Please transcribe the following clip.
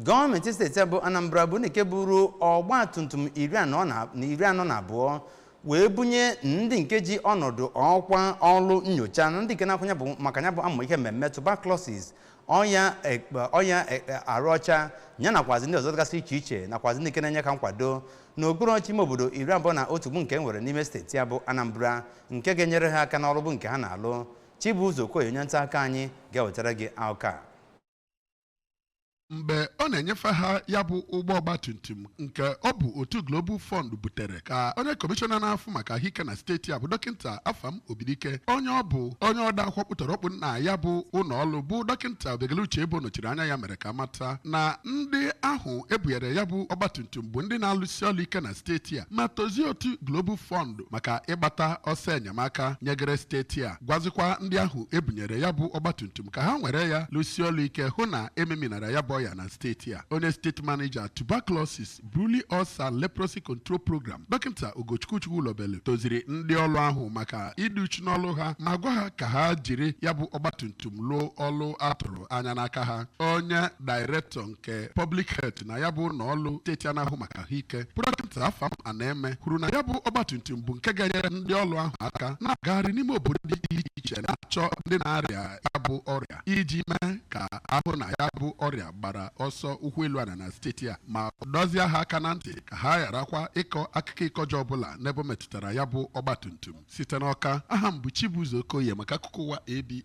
Gọọmenti steeti bụ Anambra bụ nke buru ọgba tumtum 42 wee bunye ndị nke ji ọnọdụ ọkwa ọrụ nyocha na ndị nke na-akwanye bụ maka ya bụ amụ ihe mmemme tuberculosis ọya arụ ọcha ya nakwazi ndị ọzọ gasị iche iche nakwazi ndị nke na-enye ka nkwado n'okpuru ọchị ime obodo 21 bụ nke nwere n'ime steeti ya bụ Anambra nke ga-enyere ha aka n'ọrụ bụ nke ha na-alụ. Chibuzo Okoye onye nta aka anyị ga-ewetara gị akụkọ a. Mgbe ọ na-enyefe ha ya bụ ụgbọ ọgbatumtum nke ọ bụ otu Global Fund butere ka onye kọmishọna na-afụ maka ahụike na steeti a bụ dọkịnta Afam Obidike onye ọda akwụkwọ kpụtọrọkpụ na ya bụ ụlọ ọrụ bụ dọkịnta Obegeluche Ebo nọchiri anya ya mere ka mata na ndị ahụ ebunyere ya bụ ọgbatumtum bụ ndị na-alụsi ọrụ ike na steeti a ma tozie otu Global Fund maka ịgbata ọsọ enyemaka nyegere steeti a gwazikwa ndị ahụ ebunyere ya bụ ọgbatumtum ka ha nwere ya lụsi ọrụ ike hụ na ememinara ya bụ ya na steeti a. Onye steeti manager tuberculosis Bully Ulcer Leprosy Control Program dọkịnta Ugochukwu Lobele toziri ndị ọrụ ahụ maka ịdị uchu n'ọrụ ha ma gwa ha ka ha jiri ya bụ ọgbatumtum lụọ ọrụ atụrụ anya n'aka ha. Onye dairektọ nke Public Health na ya bụ n'ọrụ steeti na-ahụ maka ahụike bụ dọkịnta Afam Aneme kwuru na ya bụ ọgbatumtum bụ nke ga-enyere ndị ọrụ ahụ aka na-agagharị n'ime obodo dị iche iche na-achọ ndị na-arịa ya bụ ọrịa iji mee ka ahụ na ya bụ ọrịa gbara ọsọ ụkwụ elu ana na steeti a ma dozie ha aka na ntị ka ha gharakwa ịkọ akụkọ ịkọjọ ọbụla n'ebe metụtara ya bụ ọgbatumtum. Site n'Ọka, aha m bụ Chibuzo Okoye maka akụkọ ụwa ABS.